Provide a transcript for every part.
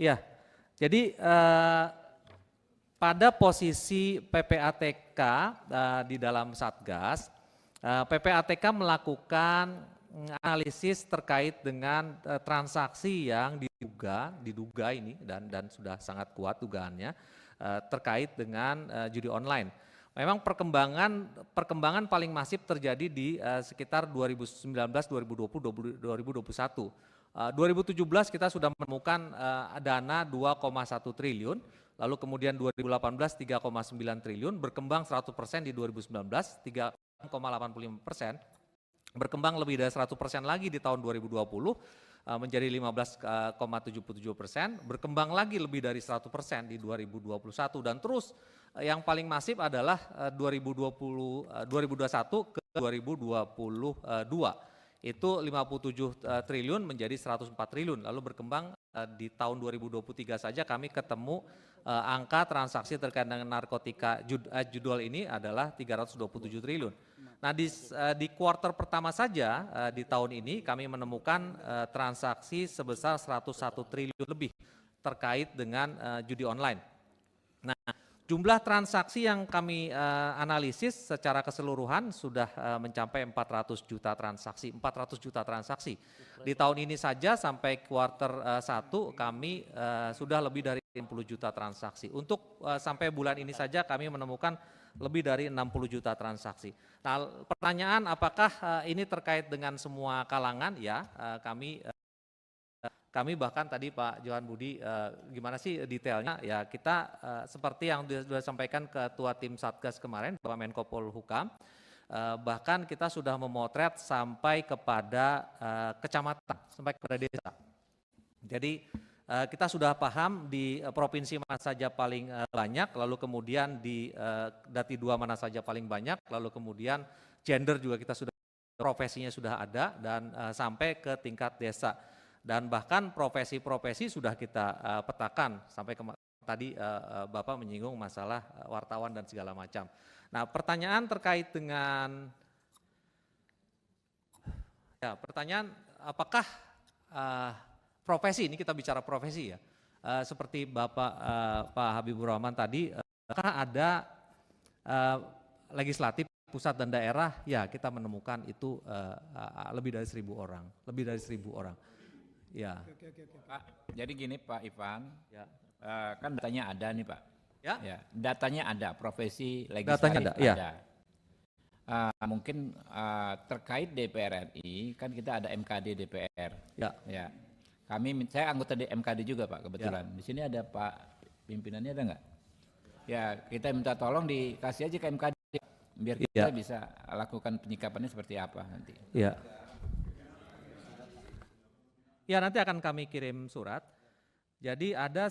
Ya, jadi pada posisi PPATK di dalam Satgas, PPATK melakukan analisis terkait dengan transaksi yang diduga ini dan sudah sangat kuat dugaannya terkait dengan judi online. Memang perkembangan paling masif terjadi di sekitar 2019, 2020, 2021. 2017 kita sudah menemukan dana 2,1 triliun, lalu kemudian 2018 3,9 triliun, berkembang 100% di 2019, 3,85%, berkembang lebih dari 100% lagi di tahun 2020 menjadi 15,77%, berkembang lagi lebih dari 100% di 2021 dan terus yang paling masif adalah 2021 ke 2022. Itu 57 triliun menjadi 104 triliun, lalu berkembang di tahun 2023 saja kami ketemu angka transaksi terkait dengan narkotika judul ini adalah 327 triliun. Nah di kuartal pertama saja di tahun ini kami menemukan transaksi sebesar 101 triliun lebih terkait dengan judi online. Nah, jumlah transaksi yang kami analisis secara keseluruhan sudah mencapai 400 juta transaksi, 400 juta transaksi. Di tahun ini saja sampai kuartal 1 kami sudah lebih dari 60 juta transaksi. Untuk sampai bulan ini saja kami menemukan lebih dari 60 juta transaksi. Nah, pertanyaan apakah ini terkait dengan semua kalangan? Ya, kami bahkan tadi Pak Johan Budi gimana sih detailnya ya kita seperti yang sudah disampaikan Ketua Tim Satgas kemarin Bapak Menko Polhukam, bahkan kita sudah memotret sampai kepada kecamatan, sampai kepada desa. Jadi kita sudah paham di provinsi mana saja paling banyak, lalu kemudian di Dati 2 mana saja paling banyak, lalu kemudian gender juga kita sudah, profesinya sudah ada dan sampai ke tingkat desa. Dan bahkan profesi-profesi sudah kita petakan sampai tadi Bapak menyinggung masalah wartawan dan segala macam. Nah pertanyaan terkait dengan, ya pertanyaan apakah profesi, ini kita bicara profesi ya, seperti Bapak Pak Habibur Rahman tadi, apakah ada legislatif pusat dan daerah, ya kita menemukan itu lebih dari 1.000 orang, lebih dari 1.000 orang. Ya. Oke. Pak, jadi gini Pak Ivan, ya. Kan datanya ada nih Pak. Ya. Datanya ada, profesi legislatif datanya ada. Ya. Mungkin terkait DPR RI, kan kita ada MKD DPR. Ya. Saya anggota di MKD juga Pak kebetulan. Di sini ada Pak pimpinannya ada nggak? Ya kita minta tolong dikasih aja ke MKD biar kita bisa lakukan penyikapannya seperti apa nanti. Ya nanti akan kami kirim surat. Jadi ada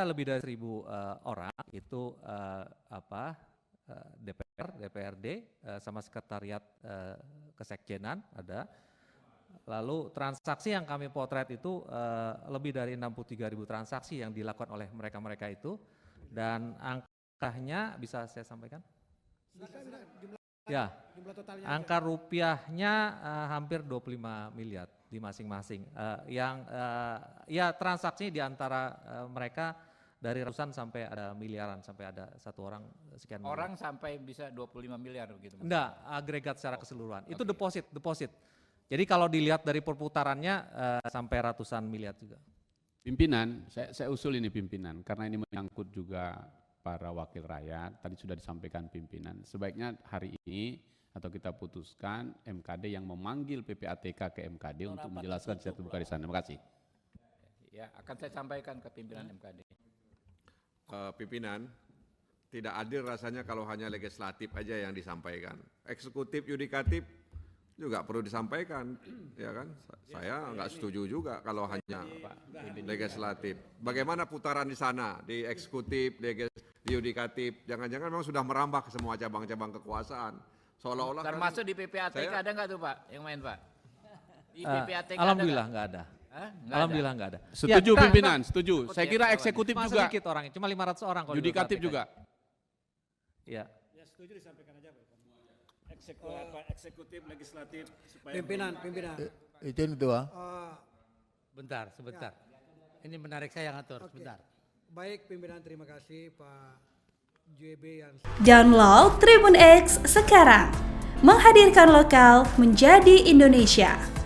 lebih dari 1.000 orang itu DPR, DPRD sama sekretariat kesekjenan ada. Lalu transaksi yang kami potret itu lebih dari 63.000 transaksi yang dilakukan oleh mereka-mereka itu dan angkanya bisa saya sampaikan? Ya, angka rupiahnya hampir 25 miliar di masing-masing. Ya transaksinya di antara mereka dari ratusan sampai ada miliaran, sampai ada satu orang sekian miliar. Orang sampai bisa 25 miliar begitu? Enggak, agregat secara keseluruhan. Itu deposit. Jadi kalau dilihat dari perputarannya sampai ratusan miliar juga. Pimpinan, saya usul ini pimpinan, karena ini menyangkut juga para wakil rakyat, tadi sudah disampaikan pimpinan, sebaiknya hari ini atau kita putuskan MKD yang memanggil PPATK ke MKD untuk menjelaskan secara terbuka di sana. Terima kasih. Ya, akan saya sampaikan ke pimpinan MKD. Pimpinan, tidak adil rasanya kalau hanya legislatif aja yang disampaikan. Eksekutif, yudikatif juga perlu disampaikan, ya kan? Saya nggak setuju juga kalau hanya legislatif. Bagaimana putaran di sana, di eksekutif, di yudikatif, jangan-jangan memang sudah merambah ke semua cabang-cabang kekuasaan. Seolah-olah termasuk di PPATK ada nggak tuh Pak yang main Pak? Di PPATK alhamdulillah nggak ada. Alhamdulillah nggak ada. Setuju ya, pimpinan, setuju. Saya kira eksekutif cuma juga. Sedikit orangnya, cuma 500 orang. Yudikatif juga. Ya. Ya setuju disampaikan aja Pak. Eksekutif, legislatif supaya pimpinan. Izin Ketua. Sebentar. Ini menarik, saya yang atur. Oke. Sebentar. Baik pimpinan, terima kasih Pak JB yang Download Tribun X sekarang. Menghadirkan lokal menjadi Indonesia.